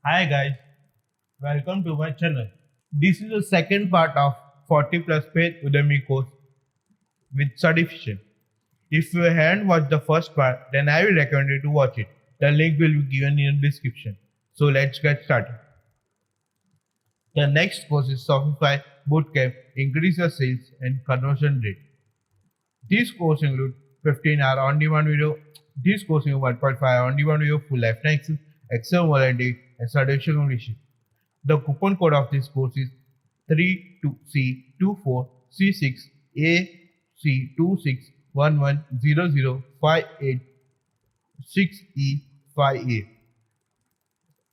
Hi guys, welcome to my channel. This is the second part of 40 plus paid Udemy course with certification. If you haven't watched the first part, then I will recommend you to watch it. The link will be given in the description. So let's get started. The next course is Shopify Bootcamp Increase Your Sales and Conversion Rate. This course includes 15-hour on-demand video. This course includes 1.5 on-demand video, full lifetime access, Excel warranty, and certification completion. The coupon code of this course is 32C24C6AC110058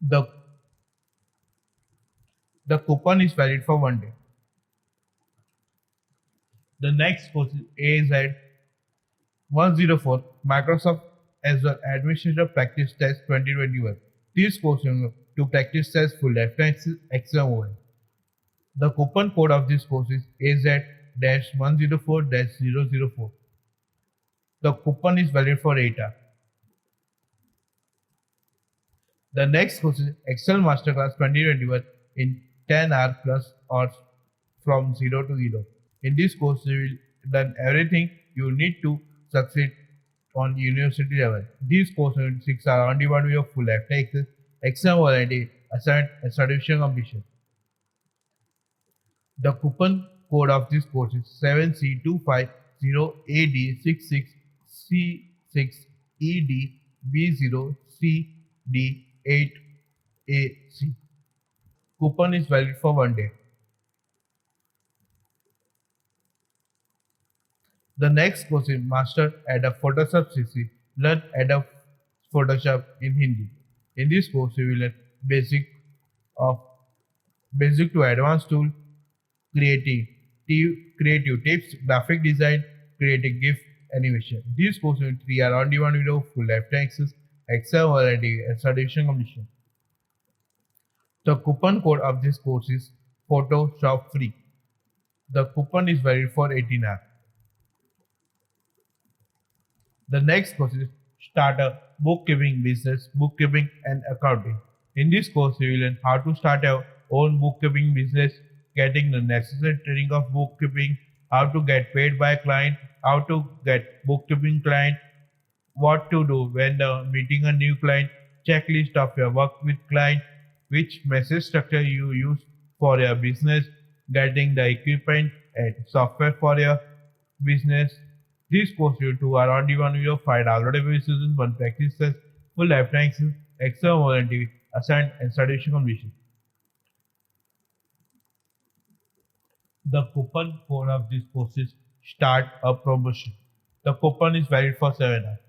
The, the coupon is valid for 1 day. The next course is AZ104 Microsoft Azure Administrator Practice Test 2021. This course is to practice test full lifetime exam over. The coupon code of this course is AZ-104-004. The coupon is valid for 8 hours. The next course is Excel Masterclass 2021 in 10 hours plus hours from 0 to hero. In this course, you will learn everything you need to succeed on university level. This course will 6 hours on demand video, full lifetime access, exam warranty, assignment, and certification completion. The coupon code of this course is 7C250AD66EDB0CD8AC. Coupon is valid for 1 day. The next course is Master Adobe Photoshop CC. Learn Adobe Photoshop in Hindi. In this course, you will learn of basic to advanced tool, creative, creative tips, graphic design, creative GIF animation. This course will 3 hour on-demand video, full lifetime access, Excel warranty, and certification completion. The coupon code of this course is Photoshop Free. The coupon is valid for 18 hours. The next course is Start a Bookkeeping Business, Bookkeeping and Accounting. In this course, you will learn how to start your own bookkeeping business, getting the necessary training of bookkeeping, how to get paid by client, how to get bookkeeping client, what to do when meeting a new client, checklist of your work with client, which message structure you use for your business, getting the equipment and software for your business. These course you two are on demand video, 5 downloadable resources, one practice test, full lifetime access, exam warranty, assigned and certification completion. The coupon code of this course is Start a Promotion. The coupon is valid for 7 hours.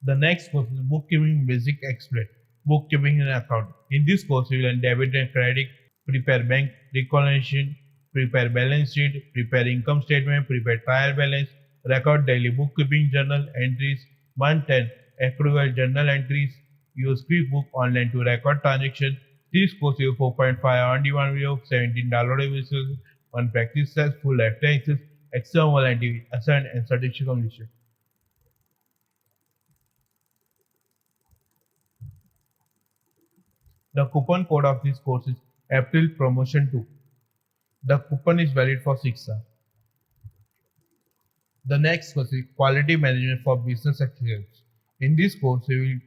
The next course is Bookkeeping Basic Explained. Bookkeeping and Account. In this course, you will learn debit and credit, prepare bank reconciliation, prepare balance sheet, prepare income statement, prepare trial balance, record daily bookkeeping journal entries, month end accrual journal entries, use QuickBook Online to record transaction. This course is 4.5 on demand video, 17 downloadable resources, one practice test, full lifetime access, exam warranty, assigned and certification completion. The coupon code of this course is April Promotion 2. The coupon is valid for 6 hours. The next course is Quality Management for Business Excellence. In this course, we will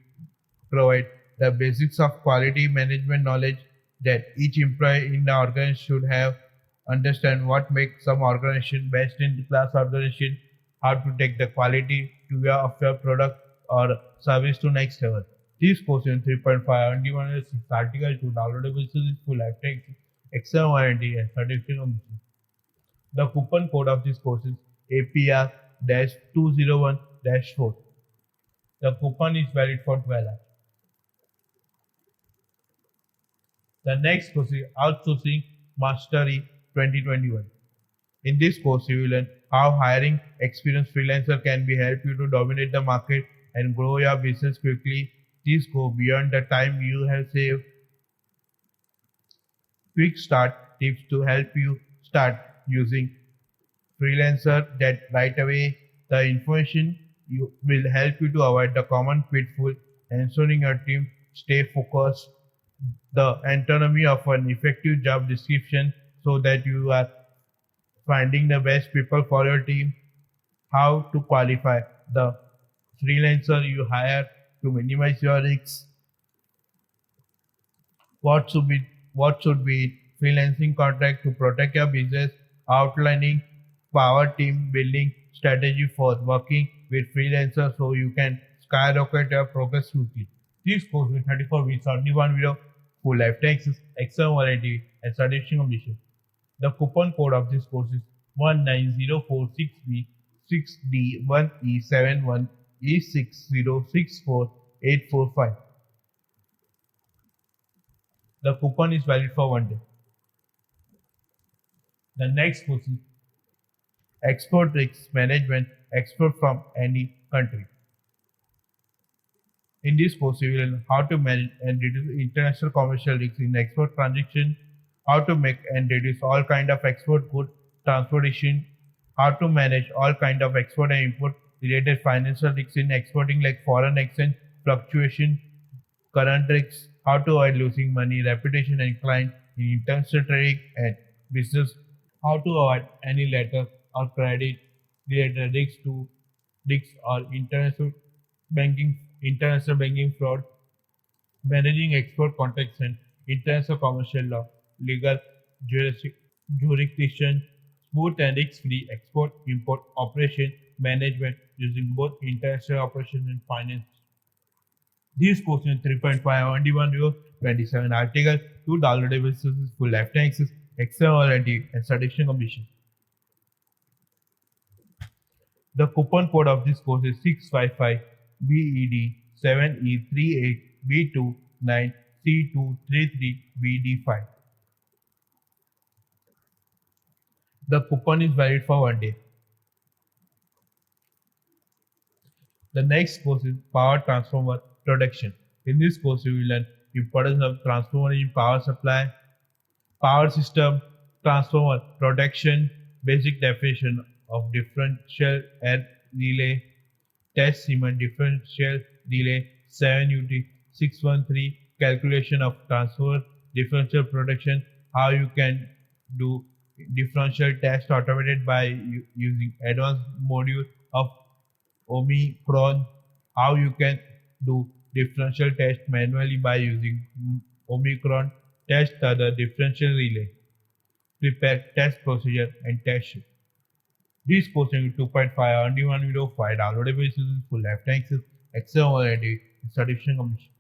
provide the basics of quality management knowledge that each employee in the organization should have, understand what makes some organization best in the class organization, how to take the quality of your product or service to next level. This course in 3.5 on demand 6 article to downloadable resources full lifetime exam warranty and certification. The coupon code of this course is APR-201-4. The coupon is valid for 12 hours. The next course is Outsourcing Mastery 2021. In this course, you will learn how hiring experienced freelancer can be help you to dominate the market and grow your business quickly. This go beyond the time you have saved. Quick start tips to help you start using freelancer that right away the information will help you to avoid the common pitfall, ensuring your team stay focused. The autonomy of an effective job description so that you are finding the best people for your team, how to qualify the freelancer you hire to minimize your risks, what should be what should be freelancing contract to protect your business, outlining power team building strategy for working with freelancers so you can skyrocket your progress quickly. This course with 34 weeks only one video, full lifetime access, exam warranty, and certification completion. The coupon code of this course is 19046B 6D1E71 E6064845. The coupon is valid for 1 day. The next course is Export Risk Management, export from any country. In this course, you will learn how to manage and reduce international commercial risks in export transaction, how to make and reduce all kind of export good transportation, how to manage all kind of export and import related financial risks in exporting like foreign exchange fluctuation, current risks, how to avoid losing money, reputation and client in international trading and business, how to avoid any letter or credit related risks or international banking fraud, managing export contracts and international commercial law, legal jurisdiction, smooth and risk-free export-import operation management using both international operations and finance. These courses in 3.5 only one view, 27 articles, 2 downloadable resources, full lifetime access, exam warranty, and certification completion. The coupon code of this course is 655BED7E38B29C233BD5. The coupon is valid for 1 day. The next course is Power Transformer Production. In this course, you will learn importance of transformer in power supply, power system, transformer protection, basic definition of differential air relay, test Siemens differential relay 7UT 613, calculation of transformer differential protection, how you can do differential test automated by using advanced module of Omicron, how you can do differential test manually by using Omicron, test the differential relay, prepare test procedure and test sheet. This course in 2.5 only one video, 5 downloadable resources, full lifetime access, exam warranty, and certification completion.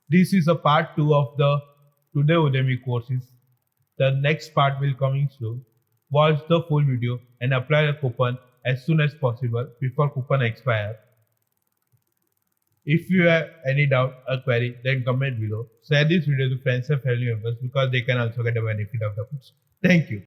This is a part 2 of the Today Udemy courses. The next part will coming soon. Watch the full video and apply the coupon as soon as possible before coupon expire. If you have any doubt or query, then comment below. Share this video to friends and family members because they can also get the benefit of the course. Thank you.